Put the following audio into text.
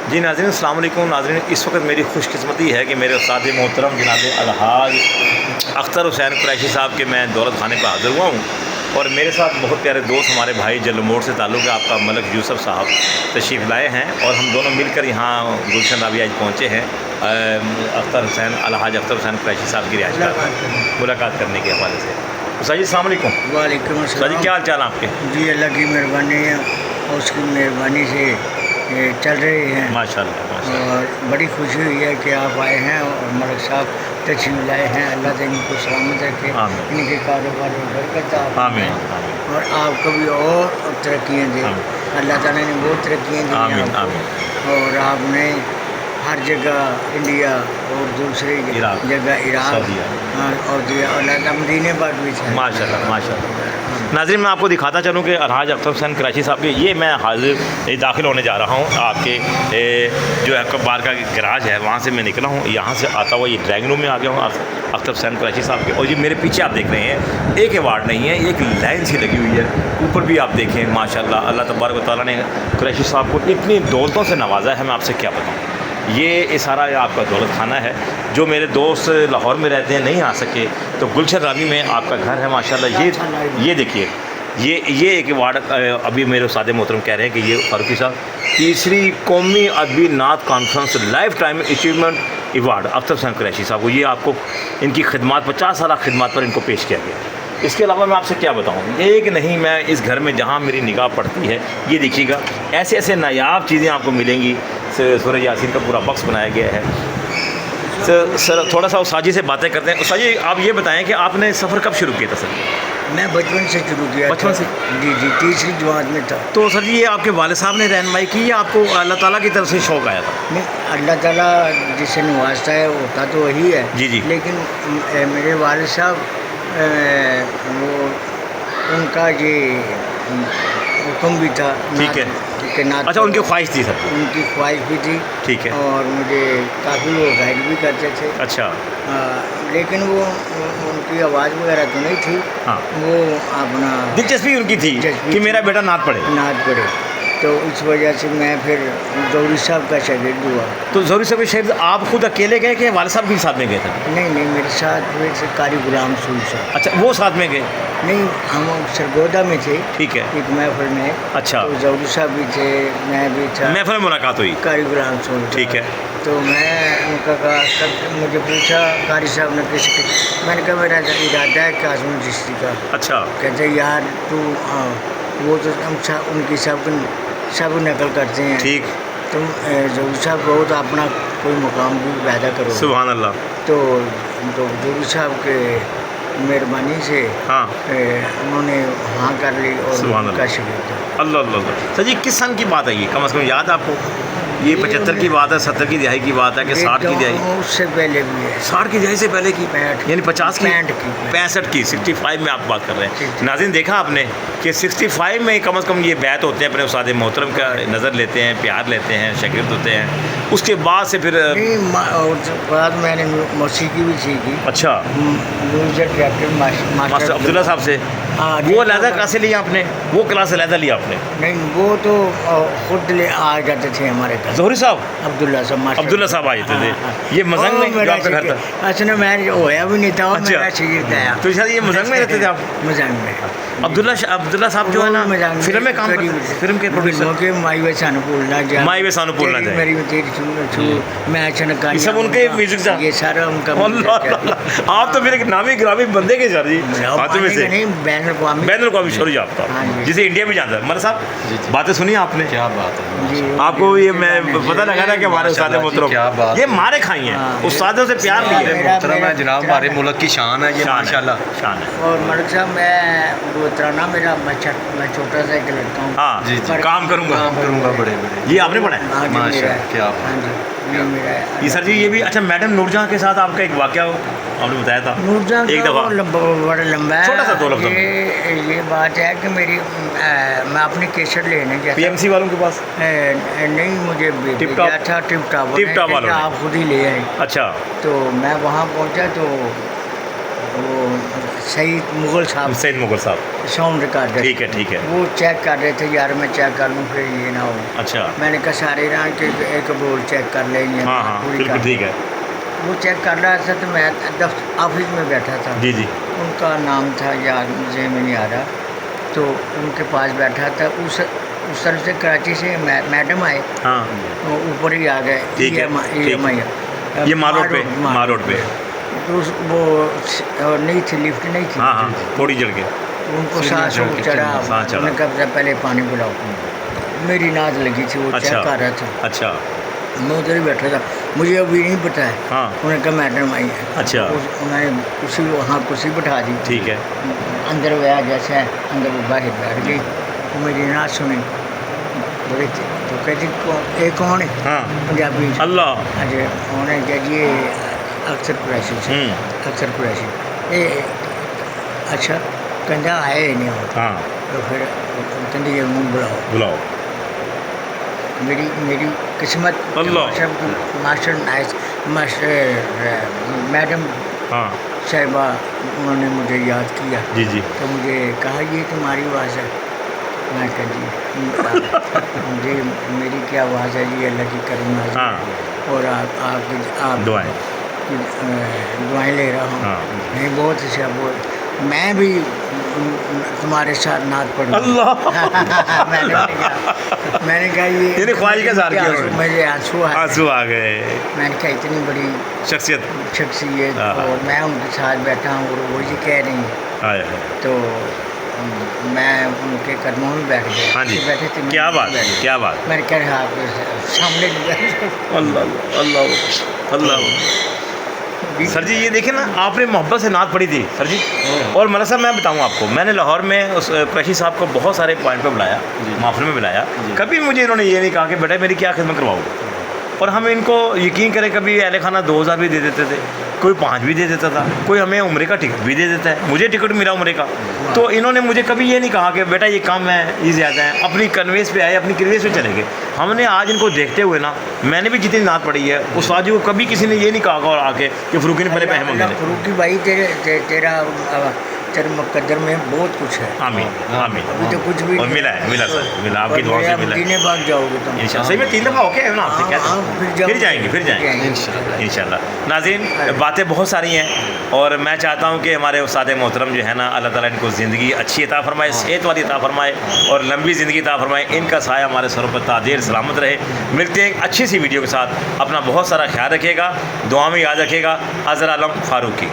जी नाज़रीन, अस्सलाम वालेकुम। नाज़रीन, इस वक्त मेरी खुशकिस्मती है कि मेरे उस्ताद मोहतरम जनाब अलहाज अख्तर हुसैन कुरैशी साहब के मैं दौलत खाने पर हाज़िर हुआ हूँ और मेरे साथ बहुत प्यारे दोस्त हमारे भाई जलमोड़ से ताल्लुक़ है आपका मलक यूसुफ साहब तशरीफ़ लाए हैं और हम दोनों मिलकर यहाँ गुलशन रावी आज पहुँचे हैं अख्तर हुसैन अलहाज अख्तर हुसैन कुरैशी साहब की रिहाइश पर मुलाकात करने के हवाले से। उस्ताद जी अस्सलाम वालेकुम। वालेकुम उस्ताद जी क्या हाल चाल आपके? जी अल्लाह की मेहरबानी है और उसकी मेहरबानी से चल रहे हैं माशाल्लाह और बड़ी खुशी हुई है कि आप आए हैं और मलिक साहब तशरीफ लाए हैं। अल्लाह से इनको सलामत रखे, इनके कारोबार में बरकत आमीन और आपको भी और तरक्कियाँ दे। अल्लाह ताला ने बहुत तरक्कियाँ दी आपको और आपने हर जगह इंडिया और दूसरी जगह इराक और मदीने पर भी माशाल्लाह माशाल्लाह। नाज़रीन, मैं आपको दिखाता चलूँ कि अलहाज अख्तर हुसैन कुरैशी साहब के ये मैं हाजिर दाखिल होने जा रहा हूँ आपके जो है बार का गराज है वहाँ से मैं निकला हूँ। यहाँ से आता हुआ ये ड्राइंग रूम में आ गया हूँ अख्तर हुसैन कुरैशी साहब के। और ये मेरे पीछे आप देख रहे हैं एक अवार्ड नहीं है, एक लाइन सी लगी हुई है। ऊपर भी आप देखें माशाल्लाह अल्लाह तबारक व तआला ने कुरैशी साहब को इतनी दौलतों से नवाजा है, मैं आपसे क्या बताऊँ। ये सारा आपका दौलत खाना है। जो मेरे दोस्त लाहौर में रहते हैं नहीं आ सके तो गुलशन रावी में आपका घर है माशाल्लाह। ये देखिए ये एक अवार्ड अभी मेरे उस्ताद मोहतरम कह रहे हैं कि ये फारूकी साहब तीसरी कौमी अदबी नात conference life time achievement award Akhtar Hussain Qureshi साहब को, ये आपको इनकी खिदमत 50 साल खिदमत पर इनको पेश किया गया। इसके अलावा मैं आपसे क्या बताऊँ, एक नहीं मैं इस घर में जहाँ मेरी निगाह पड़ती है ये देखिएगा ऐसे ऐसे नायाब चीज़ें आपको मिलेंगी। सूरह यासीन का पूरा बक्स बनाया गया है। सर थोड़ा सा उस्ताद जी से बातें करते हैं। उस्ताद जी आप ये बताएं कि आपने सफ़र कब शुरू किया था सर? मैं बचपन से शुरू किया। बचपन से? जी तीसरी जमात में था। तो सर जी ये आपके वालिद साहब ने रहनुमाई की या आपको अल्लाह ताला की तरफ से शौक़ आया था? नहीं, अल्लाह ताला जिसे नवाजता है होता तो वही है। जी लेकिन मेरे वालिद साहब वो उनका ये हुक्म भी था। ठीक है। अच्छा, उनकी ख्वाहिश थी सर? उनकी ख्वाहिश भी थी। ठीक है। और मुझे काफ़ी वो गाइड भी करते थे। अच्छा। लेकिन वो उनकी आवाज़ वगैरह तो नहीं थी। हाँ। वो अपना दिलचस्पी उनकी थी कि मेरा बेटा नात पढ़े। तो इस वजह से मैं फिर जौहरी साहब का शागिर्द हुआ। तो जौहरी साहब के शागिर्द आप खुद अकेले गए कि वालिद साहब भी साथ में गए थे? नहीं, मेरे साथ में से कारी गुलाम रसूल साहब। अच्छा, वो साथ में गए? नहीं, हम सरगोदा में थे। ठीक है। एक महफिल में। अच्छा। तो जौहरी साहब भी थे, मैं भी था। महफिल में मुलाकात हुई कारी गुलाम रसूल। ठीक है। तो मैं उनका कहा, मुझे पूछा कारी साहब ने किसके, मैंने कहा मेरा इरादा है काज़मी चिश्ती का। अच्छा। कहते यार तू वो तो उनकी सब नकल करते हैं। ठीक। तुम जौहरी साहब कहो तो अपना कोई मुकाम भी पैदा करो। सुभान अल्लाह। तो जौहरी साहब के मेहरबानी से हाँ उन्होंने हाँ कर ली और उनका शागिर्द। अल्लाह। सर जी किस सन की बात है ये, कम से कम याद आपको? ये 75 की बात है, 70 की दिहाई की बात है कि 60 की दिहाई? उससे पहले भी है। 60 की दिहाई से पहले की? 65 यानी 50 की? 65 की 65 में आप बात कर रहे हैं। नाज़रीन देखा आपने कि 65 में कम से कम ये बैत होते हैं, अपने उस्ताद मोहतरम का नज़र लेते हैं, प्यार लेते हैं, शागिर्द होते हैं। उसके बाद से फिर बाद मैंने मौसीकी भी सीखी। अच्छा। म्यूजिक डायरेक्टर मास्टर अब्दुल्ला साहब से? वो अलहदा क्लास लिया आपने? वो क्लास अलहदा लिया आपने? नहीं, वो तो खुद ले आ जाते थे हमारे घर। ज़ोहरी साहब? अब्दुल्ला साहब आए थे। ये मजंग में जो आपका घर था? अच्छा, मैं होया भी नहीं था। अच्छा। मेरा शागिर्द आया। तो शायद ये मजंग में रहते थे आप? मजंग में। अब्दुल्ला साहब जो है ना फिल्म में काम करते, फिल्म के प्रोड्यूसर। माई वे सानू भूलना जाए, माई वे सानू भूलना जाए, मेरी तेरी मैं अच्छा ये सब उनके म्यूजिक था? ये सारा उनका। आप तो फिर एक नामी ग्रामी बंदे के सर जी हाथों में से। बैन अवी सॉरी आपका, जिसे इंडिया में जाता है। मर साहब बातें सुनी आपने? क्या बात है आपको ये मैं पता लगा था कि हमारे उस्ताद मोहतरम ये मारे खाई हैं, उस्तादों से प्यार लिए मोहतरम है जनाब, हमारे मुल्क की शान है ये माशाल्लाह शान है। और मलिक साहब मैं उतराना मेरा मैं छोटा सा एक लड़का हूँ। हाँ जी, काम करूँगा बड़े ये आपने पढ़ा है? माशाल्लाह क्या ये सर जी ये भी। अच्छा, मैडम नूरजहाँ के साथ आपका एक वाक़या आपने बताया था नूरजहाँ एक दफ़ा, बड़ा लंबा है, छोटा सा 2 लफ्ज़। ये बात है कि मेरी मैं अपनी केसर लेने गया PMC वालों के पास? नहीं, मुझे टिप टॉप वालों आप खुद ही ले आए। अच्छा। तो मैं वहाँ पहुँचा तो वो सईद मुगल साहब सैयद मुगल साहब, साउंड रिकॉर्डर, ठीक है ठीक है। वो चेक कर रहे थे, यार मैं चेक कर लूँ फिर ये ना हो। अच्छा, मैंने कहा सारे ना कि एक बोल चेक कर लेंगे, हाँ हाँ पूरी बिल्कुल कर। ठीक है। वो चेक कर रहा था तो मैं ऑफिस में बैठा था, जी जी। उनका नाम था याद मुझे में नहीं आ रहा, तो उनके पास बैठा था। उस तरफ से कराची से मैडम आए, हाँ वो ऊपर ही आ गए। ठीक है, EMI ये मारोड पे, मारोड पे। तो वो नहीं थी, लिफ्ट नहीं थी। हाँ हाँ थोड़ी जड़ के। उनको सांस चढ़ा, सांस चढ़ा। उन्होंने कहा पहले पानी पिलाओ। मेरी नाज लगी थी, वो चेक कर रहा था। अच्छा मैं उधर ही बैठा था, मुझे अभी नहीं पता है। हाँ उन्होंने कहा मैडम आई है। अच्छा। उन्होंने कुर्सी वहाँ कुर्सी बैठा दी, ठीक है। अंदर गया जैसे है, अंदर वो बाहर बैठ गई। वो मेरी नाच सुनी, बोले तो कहती ये कौन है? हाँ पंजाबी च। अल्लाह। अजय उन्होंने कहा जी ये अक्सर कुरैशी से, अक्सर कुरैशी। ये अच्छा कहता आए ही नहीं हो। हाँ तो फिर कहते ये मुँह बुलाओ। बुलाओ। मेरी किस्मत, अल्लाह। मास्टर नाइस मास्टर मैडम हाँ साहिबा उन्होंने मुझे याद किया, जी जी। तो मुझे कहा ये तुम्हारी आवाज़ है। मैं कहा जी मुझे मेरी क्या आवाज़ है जी, अल्लाह की करीम आवाज़ हाँ। है। और आप दुआएं। दुआएं ले रहा हूँ। हाँ। नहीं बहुत अच्छा, बोल मैं भी तुम्हारे साथ नात पढ़ूँ। अल्लाह। मैंने कहा ये ख्वाहिश का इज़हार किया उन्होंने। मुझे आंसू आंसू आ गए। मैंने कहा इतनी बड़ी शख्सियत। शख्सियत हाँ। और मैं उनके साथ बैठा हूँ और वो ये कह रही हैं, आया। तो मैं उनके कदमों में बैठ गया। हाँ जी, बैठे थे, क्या बात, क्या बात। मैंने कहा आप सामने अल्लाह अल्लाह अल्लाह। सर जी ये देखिए ना, आपने मोहब्बत से नात पढ़ी थी सर जी। और मतलब साहब मैं बताऊँ आपको, मैंने लाहौर में उस कुरैशी साहब को बहुत सारे पॉइंट पे बुलाया, महफिल में बुलाया। कभी मुझे इन्होंने ये नहीं कहा कि बेटा मेरी क्या खिदमत करवाओगे। और हम इनको यकीन करें, कभी अहले खाना 2000 भी दे देते थे, कोई 5 भी दे देता था, कोई हमें उम्रे का टिकट भी दे देता है। मुझे टिकट मिला उम्रे का, तो इन्होंने मुझे कभी ये नहीं कहा कि बेटा ये कम है ये ज़्यादा है। अपनी कन्वेंस पे आए, अपनी कन्वेंस पे चले गए। हमने आज इनको देखते हुए ना, मैंने भी जितनी नात पढ़ी है उस आज को कभी किसी ने ये नहीं कहा और आके कि फ़रूकी ने पहले पैसे मांगे। फरूकी भाई तेरे मुकद्दर में बहुत कुछ है। आमीन आमीन। अभी तो कुछ भी और मिला है, मिला सर, मिला आपकी दुआ से मिला है। मदीने भाग जाओगे तुम इंशाल्लाह। सही में 3 दफ़ा होके है ना आपसे, क्या फिर जाएंगे, फिर जाएंगे इंशाल्लाह। इंशाल्लाह। नाज़रीन बातें बहुत सारी हैं और मैं चाहता हूँ कि हमारे उस्ताद मोहतरम जो है ना, अल्लाह ताला इनको ज़िंदगी अच्छी अता फरमाए, सेहत वाली अता फरमाए और लंबी ज़िंदगी अता फरमाए। इनका साया हमारे सरों पर तादेर सलामत रहे। मिलते हैं एक अच्छी सी वीडियो के साथ। अपना बहुत सारा ख्याल रखिएगा, दुआ में याद रखिएगा। अज़हर आलम फ़ारूकी।